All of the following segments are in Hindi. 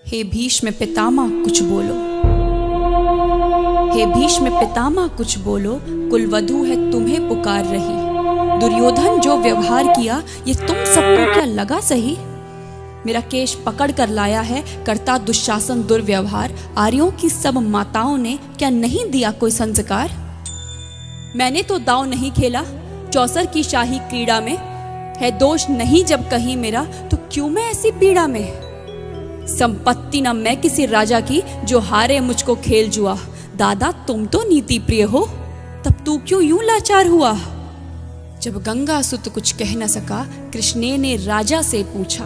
हे भीष्म पितामह कुछ बोलो, हे भीष्म पितामह कुछ बोलो, कुलवधू है तुम्हें पुकार रही। दुर्योधन जो व्यवहार किया ये तुम सबको क्या लगा सही। मेरा केश पकड़ कर लाया है करता दुशासन दुर्व्यवहार। आर्यों की सब माताओं ने क्या नहीं दिया कोई संस्कार। मैंने तो दांव नहीं खेला चौसर की शाही क्रीड़ा में। है दोष नहीं जब कहीं मेरा तो क्यों मैं ऐसी पीड़ा में। संपत्ति न मैं किसी राजा की जो हारे मुझको खेल जुआ। दादा तुम तो नीति प्रिय हो तब तू क्यों यूं लाचार हुआ। जब गंगा सुत कुछ कह न सका कृष्णे ने राजा से पूछा।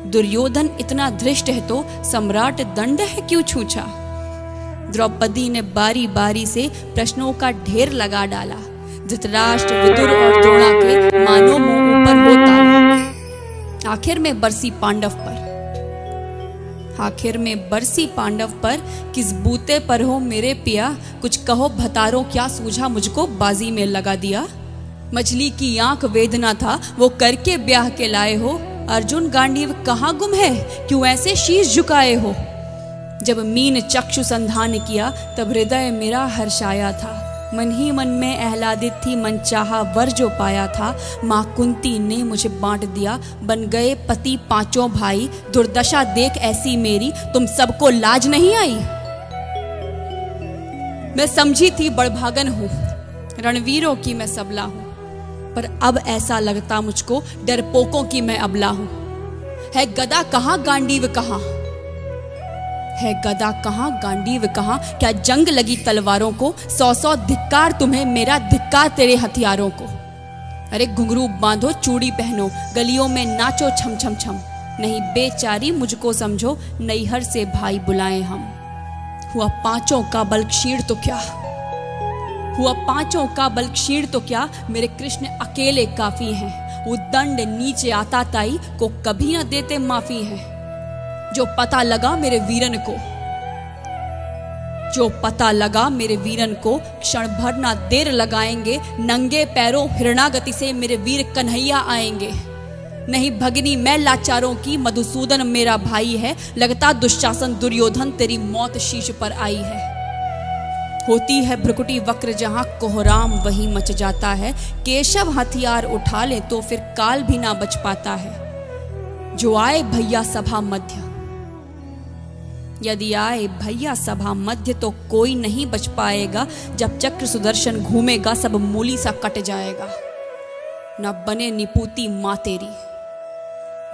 दुर्योधन इतना धृष्ट है तो सम्राट दंड है क्यों छूछा। द्रौपदी ने बारी बारी से प्रश्नों का ढेर लगा डाला। धृतराष्ट्र विदुर और द्रोणा के मानो मुंह ऊपर हो ताला। आखिर में बरसी पांडव पर, आखिर में बरसी पांडव पर, किस बूते पर हो मेरे पिया। कुछ कहो भतारो क्या सूझा मुझको बाजी में लगा दिया। मछली की आंख वेदना था वो करके ब्याह के लाए हो। अर्जुन गांडीव कहाँ गुम है क्यों ऐसे शीश झुकाए हो। जब मीन चक्षु संधान किया तब हृदय मेरा हर्षाया था। मन ही मन में आह्लादित थी मन चाहा वर जो पाया था। माँ कुंती ने मुझे बांट दिया बन गए पति पांचों भाई। दुर्दशा देख ऐसी मेरी तुम सबको लाज नहीं आई। मैं समझी थी बड़भागन हूँ रणवीरों की मैं सबला हूँ। पर अब ऐसा लगता मुझको डरपोकों की मैं अबला हूँ। है गदा कहाँ गांडीव कहाँ, है गदा कहाँ गांडीव कहाँ। क्या जंग लगी तलवारों को। 100 धिक्कार तुम्हें मेरा धिक्कार तेरे हथियारों को। अरे घुंघरू बांधो चूड़ी पहनो गलियों में नाचो छम छम छम। नहीं बेचारी मुझको समझो नैहर से भाई बुलाएं हम। हुआ पांचों का बल क्षीण तो क्या, हुआ पांचों का बल क्षीण तो क्या। मेरे कृष्ण अकेले काफी हैं। वो दंड नीचे आता ताई को कभी न देते माफी है। जो पता लगा मेरे वीरन को, जो पता लगा मेरे वीरन को क्षण भर ना देर लगाएंगे। नंगे पैरों हिरणागति से मेरे वीर कन्हैया आएंगे। नहीं भगनी मैं लाचारों की मधुसूदन मेरा भाई है। लगता दुशासन दुर्योधन तेरी मौत शीश पर आई है। होती है भ्रुकुटी वक्र जहां कोहराम वहीं मच जाता है। केशव हथियार उठा ले तो फिर काल भी ना बच पाता है। जो आए भैया सभा मध्य, यदि आए भैया सभा मध्य तो कोई नहीं बच पाएगा। जब चक्र सुदर्शन घूमेगा सब मूली सा कट जाएगा। न बने निपूती माँ तेरी,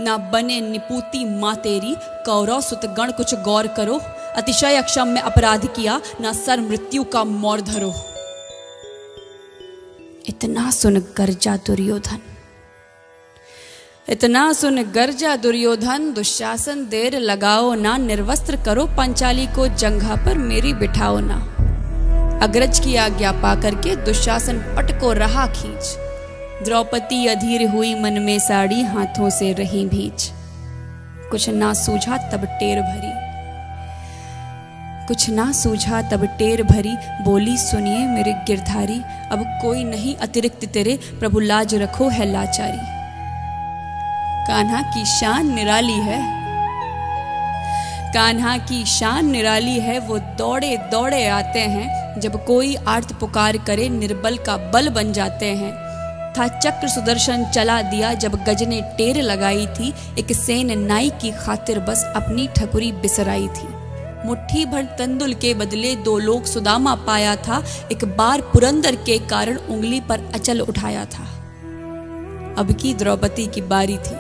न बने निपूती माँ तेरी। कौरव सुतगण कुछ गौर करो। अतिशय अक्षम्य अपराध किया न सर मृत्यु का मोर धरो। इतना सुन गर्जा दुर्योधन, इतना सुन गर्जा दुर्योधन। दुशासन देर लगाओ ना। निर्वस्त्र करो पंचाली को जंघा पर मेरी बिठाओ ना। अग्रज की आज्ञा पा करके दुशासन पट को रहा खींच। द्रौपदी अधीर हुई मन में साड़ी हाथों से रही भीज। कुछ ना सूझा तब टेर भरी, कुछ ना सूझा तब टेर भरी। बोली सुनिए मेरे गिरधारी अब कोई नहीं अतिरिक्त तेरे। प्रभु लाज रखो है लाचारी। कान्हा की शान निराली है, कान्हा की शान निराली है। वो दौड़े दौड़े आते हैं जब कोई आर्त पुकार करे निर्बल का बल बन जाते हैं। था चक्र सुदर्शन चला दिया जब गज ने टेर लगाई थी। एक सेन नाई की खातिर बस अपनी ठकुरी बिसराई थी। मुट्ठी भर तंदुल के बदले 2 लोग सुदामा पाया था। एक बार पुरंदर के कारण उंगली पर अचल उठाया था। अब की द्रौपदी की बारी थी,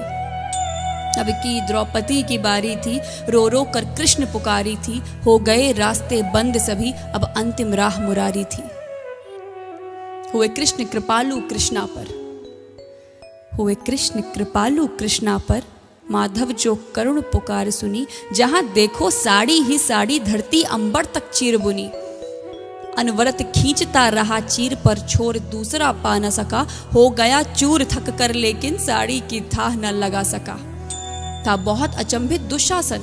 अब की द्रौपदी की बारी थी। रो रो कर कृष्ण पुकारी थी। हो गए रास्ते बंद सभी अब अंतिम राह मुरारी थी। हुए कृष्ण कृपालु कृष्णा पर, हुए कृष्ण कृपालु कृष्णा पर। माधव जो करुण पुकार सुनी। जहां देखो साड़ी ही साड़ी धरती अंबर तक चीर बुनी। अनवरत खींचता रहा चीर पर छोर दूसरा पा न सका। हो गया चूर थक कर लेकिन साड़ी की थाह न लगा सका। था बहुत अचंभित दुशासन,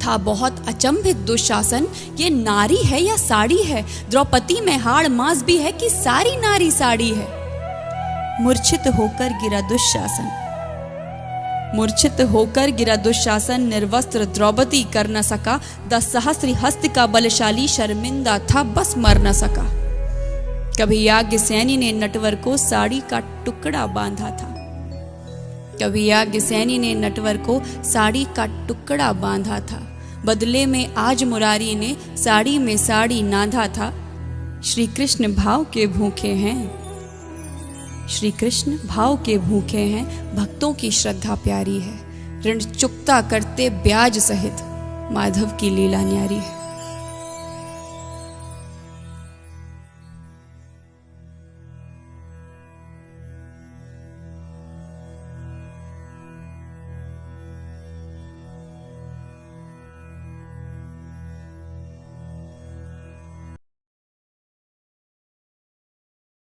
था बहुत अचंभित दुशासन। ये नारी है या साड़ी है। द्रौपदी में हाड़ मांस भी है कि सारी नारी साड़ी है। मूर्छित होकर गिरा दुशासन, मूर्छित होकर गिरा दुशासन, निर्वस्त्र द्रौपदी कर न सका। 10 सहस्त्र हस्त का बलशाली शर्मिंदा था, बस मर न सका। कभी याज्ञसेनी ने नटवर को साड़ी का टुकड़ा बांधा था। कभी याज्ञसेनी ने नटवर को साड़ी का टुकड़ा बांधा था। बदले में आज मुरारी ने साड़ी में साड़ी नाधा था। श्री कृष्ण भाव के भूखे हैं, श्री कृष्ण भाव के भूखे हैं, भक्तों की श्रद्धा प्यारी है। ऋण चुकता करते ब्याज सहित, माधव की लीला न्यारी है।